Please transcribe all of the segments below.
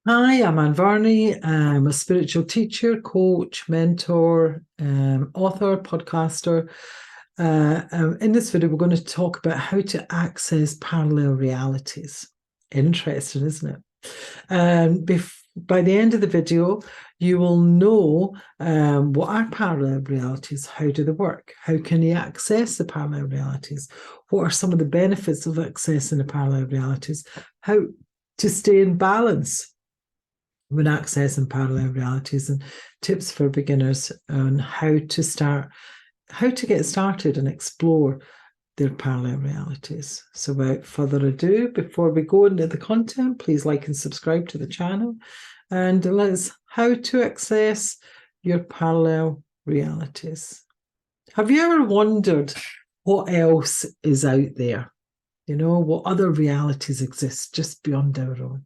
Hi, I'm Varney. I'm a spiritual teacher, coach, mentor, author, podcaster. In this video, we're going to talk about how to access parallel realities. Interesting, isn't it? By the end of the video, you will know what are parallel realities, how do they work, how can you access the parallel realities, what are some of the benefits of accessing the parallel realities, how to stay in balance when accessing parallel realities, and tips for beginners on how to get started and explore their parallel realities. So without further ado, before we go into the content, please like and subscribe to the channel, and let's how to access your parallel realities. Have you ever wondered what else is out there? You know, what other realities exist just beyond our own?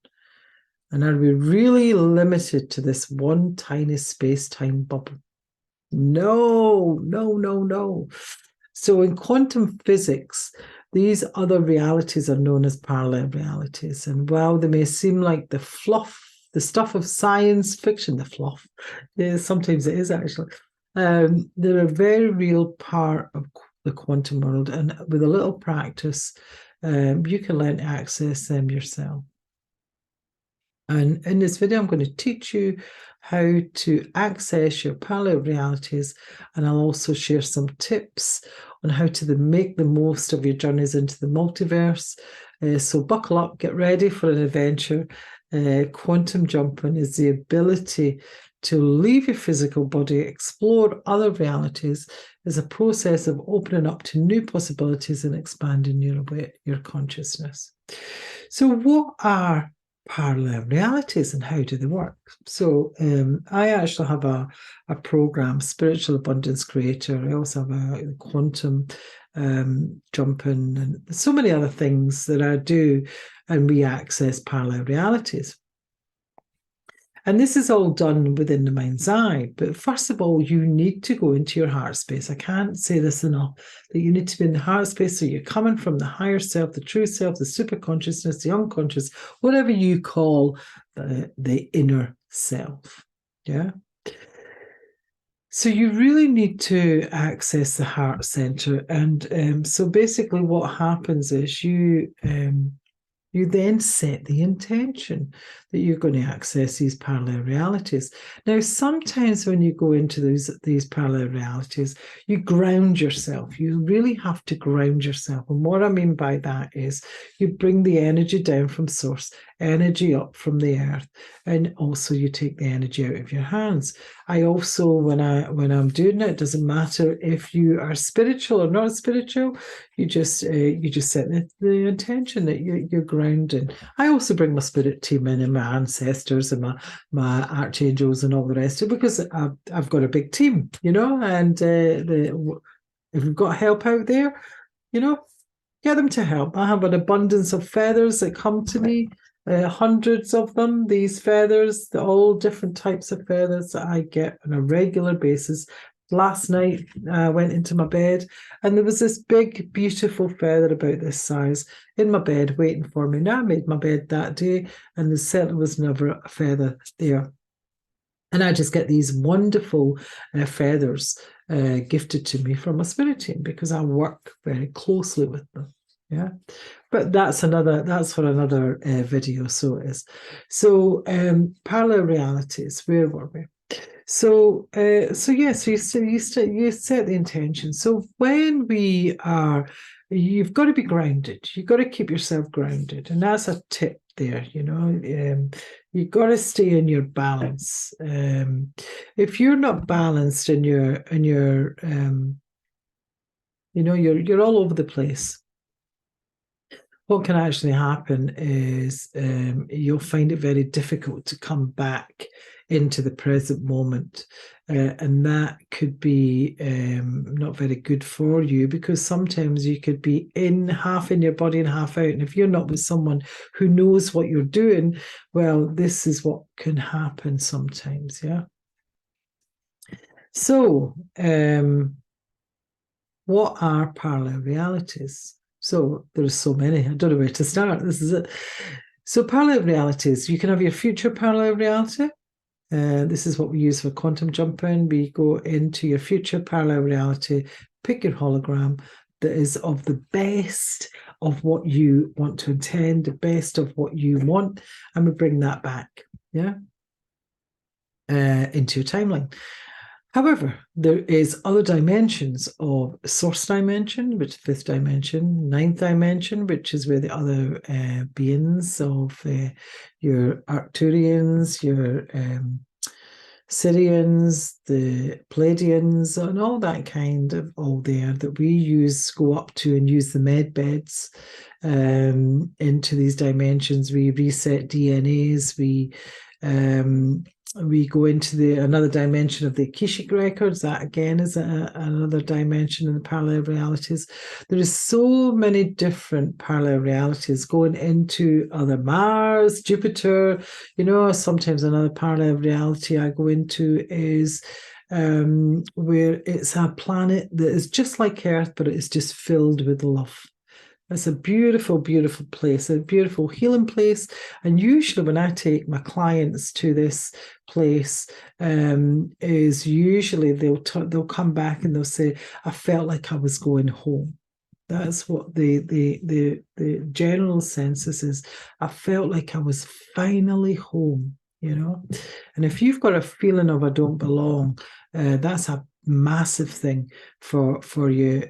And are we really limited to this one tiny space-time bubble? No, no, no, no. So in quantum physics, these other realities are known as parallel realities. And while they may seem like the fluff, the stuff of science fiction, the fluff, yeah, sometimes it is actually, they're a very real part of the quantum world. And with a little practice, you can learn to access them yourself. And in this video, I'm going to teach you how to access your parallel realities, and I'll also share some tips on how to make the most of your journeys into the multiverse. So buckle up, get ready for an adventure. Quantum jumping is the ability to leave your physical body, explore other realities, is a process of opening up to new possibilities and expanding your consciousness. So what are parallel realities and how do they work? So I actually have a program, Spiritual Abundance Creator. I also have a quantum jumping and so many other things that I do, and we access parallel realities. And this is all done within the mind's eye. But first of all, you need to go into your heart space. I can't say this enough, that you need to be in the heart space. So you're coming from the higher self, the true self, the super consciousness, the unconscious, whatever you call the inner self. Yeah. So you really need to access the heart center. And so basically what happens is you then set the intention that you're going to access these parallel realities. Now, sometimes when you go into these parallel realities, you ground yourself. You really have to ground yourself. And what I mean by that is you bring the energy down from source, energy up from the earth, and also you take the energy out of your hands. I also, when I'm doing it, it doesn't matter if you are spiritual or not spiritual. You just set the intention that you're grounding. I also bring my spirit team in and my ancestors and my archangels and all the rest of it, because I've got a big team, you know. And if you've got help out there, you know, get them to help. I have an abundance of feathers that come to me. Hundreds of them, these feathers, all different types of feathers that I get on a regular basis. Last night, I went into my bed and there was this big, beautiful feather about this size in my bed waiting for me. Now, I made my bed that day and there certainly was never a feather there. And I just get these wonderful feathers gifted to me from my spirit team because I work very closely with them. Yeah, but that's for another video. So it is. So parallel realities. Where were we? So yeah. So you set the intention. So when you've got to be grounded. You've got to keep yourself grounded, and that's a tip there. You know, you've got to stay in your balance. If you're not balanced in your you know, you're all over the place. What can actually happen is you'll find it very difficult to come back into the present moment. And that could be not very good for you, because sometimes you could be half in your body and half out. And if you're not with someone who knows what you're doing, well, this is what can happen sometimes. Yeah. So, what are parallel realities? So there's so many. I don't know where to start. This is it. So parallel realities, you can have your future parallel reality. This is what we use for quantum jumping. We go into your future parallel reality, pick your hologram that is of the best of what you want to intend, the best of what you want, and we bring that back, into your timeline. However, there is other dimensions of source dimension, which is fifth dimension, ninth dimension, which is where the other beings of your Arcturians, your Syrians, the Pleiadians, and all that kind of all there that we use, go up to and use the med beds into these dimensions. We reset DNAs, we go into another dimension of the Akashic records. That again is another dimension in the parallel realities. There is so many different parallel realities going into other Mars, Jupiter. Sometimes another parallel reality I go into is where it's a planet that is just like Earth, but it's just filled with love. It's a beautiful, beautiful place, a beautiful healing place. And usually when I take my clients to this place, is usually they'll come back and they'll say, I felt like I was going home. That's what the general census is. I felt like I was finally home, And if you've got a feeling of I don't belong, that's a massive thing for you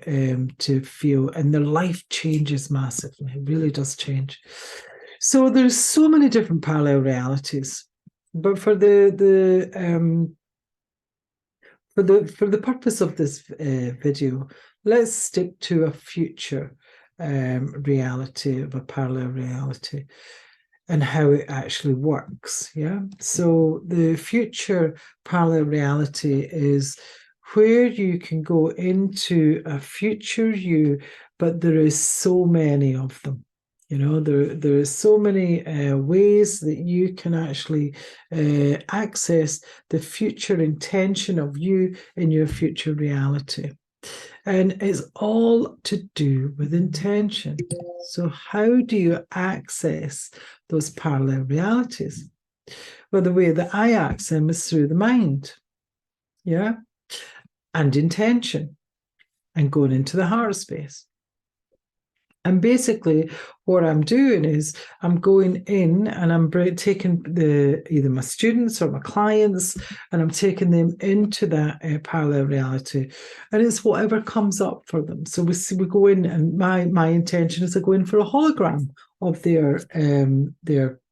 to feel, and their life changes massively. It really does change. So there's so many different parallel realities, but for the purpose of this video, let's stick to a future reality of a parallel reality and how it actually works. So the future parallel reality is where you can go into a future you, but there is so many of them. There are so many ways that you can actually access the future intention of you in your future reality. And it's all to do with intention. So how do you access those parallel realities? Well, the way that I access them is through the mind. And intention, and going into the heart space. And basically what I'm doing is I'm going in and I'm taking either my students or my clients, and I'm taking them into that parallel reality, and it's whatever comes up for them. So we go in, and my intention is to go in for a hologram of their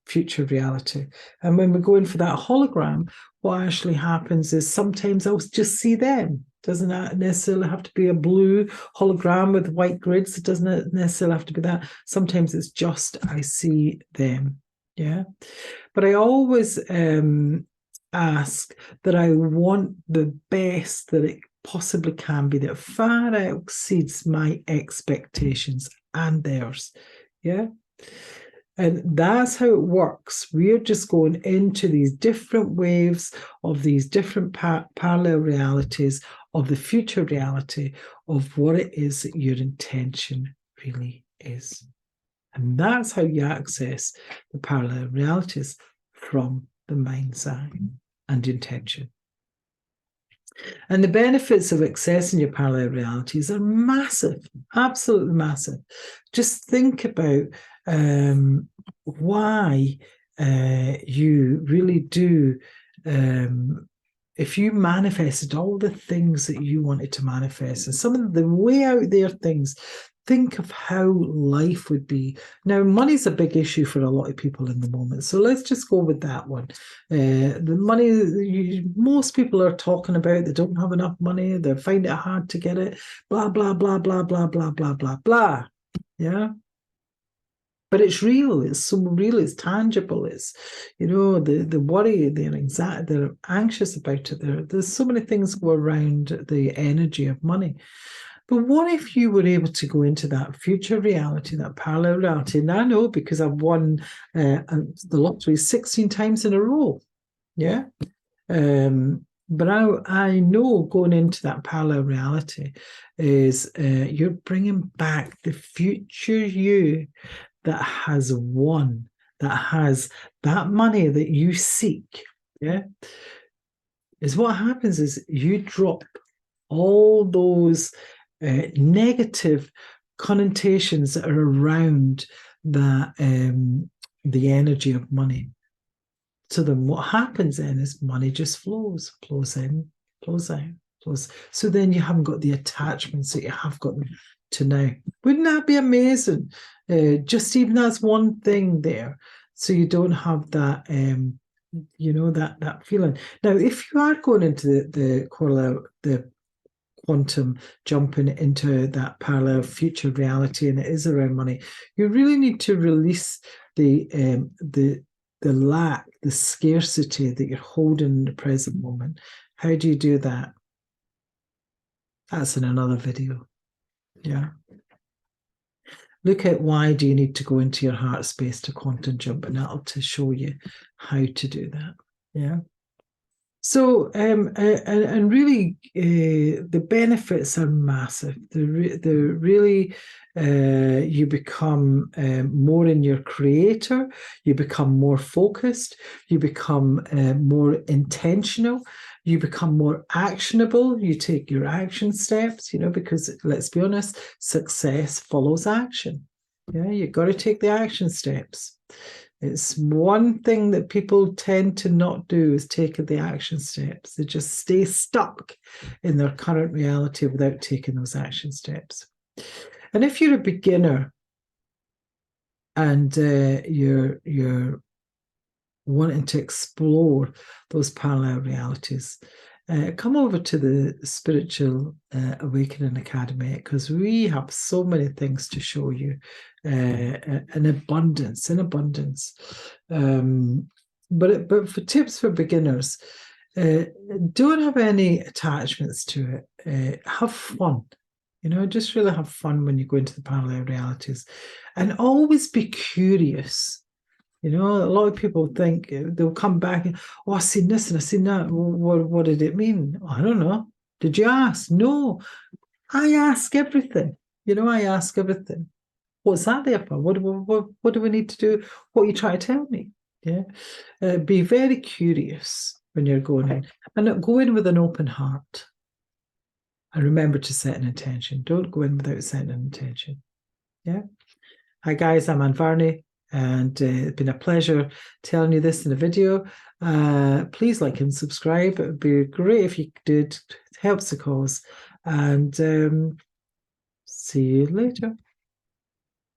future reality. And when we go in for that hologram, what actually happens is sometimes I'll just see them. Doesn't necessarily have to be a blue hologram with white grids. It doesn't necessarily have to be that. Sometimes it's just I see them. But I always ask that I want the best that it possibly can be, that far exceeds my expectations and theirs. And that's how it works. We're just going into these different waves of these different parallel realities of the future reality of what it is that your intention really is. And that's how you access the parallel realities, from the mind's eye and intention. And the benefits of accessing your parallel realities are massive, absolutely massive. Just think about why you really do, if you manifested all the things that you wanted to manifest, and some of the way out there things, think of how life would be. Now, money's a big issue for a lot of people in the moment. So let's just go with that one. The money, most people are talking about, they don't have enough money, they find it hard to get it, blah, blah, blah, blah, blah, blah, blah, blah, blah. But it's real, it's so real, it's tangible, it's, the worry, the anxiety, they're anxious about it. There's so many things go around the energy of money. But what if you were able to go into that future reality, that parallel reality? And I know, because I've won the lottery 16 times in a row. But I know going into that parallel reality is you're bringing back the future you that has won that has that money that you seek, yeah, is what happens is you drop all those negative connotations that are around that the energy of money. So then what happens then is money just flows in, flows out, flows. So then you haven't got the attachments that you have got to now. Wouldn't that be amazing? Just even that's one thing there. So you don't have that that feeling. Now, if you are going into the quantum jumping into that parallel future reality and it is around money, you really need to release the lack, the scarcity that you're holding in the present moment. How do you do that? That's in another video. Yeah. Look at why do you need to go into your heart space to quantum jump, and that'll to show you how to do that. Yeah. So, and really, the benefits are massive. The really, you become more in your creator. You become more focused. You become more intentional. You become more actionable. You take your action steps. Because let's be honest, success follows action. Yeah, you've got to take the action steps. It's one thing that people tend to not do is take the action steps. They just stay stuck in their current reality without taking those action steps. And if you're a beginner and you're wanting to explore those parallel realities, come over to the Spiritual Awakening Academy, because we have so many things to show you in abundance. But for tips for beginners, don't have any attachments to it. Have fun. Just really have fun when you go into the parallel realities, and always be curious. A lot of people think they'll come back and, oh, I've seen this and I've seen that. What did it mean? I don't know. Did you ask? No, I ask everything. I ask everything. What's that there for? What do we need to do? What are you trying to tell me? Yeah. Be very curious when you're going in, and go in with an open heart. And remember to set an intention. Don't go in without setting an intention. Yeah. Hi guys, I'm Varney. And it's been a pleasure telling you this in a video. Please like and subscribe. It would be great if you did. It helps the cause. And see you later.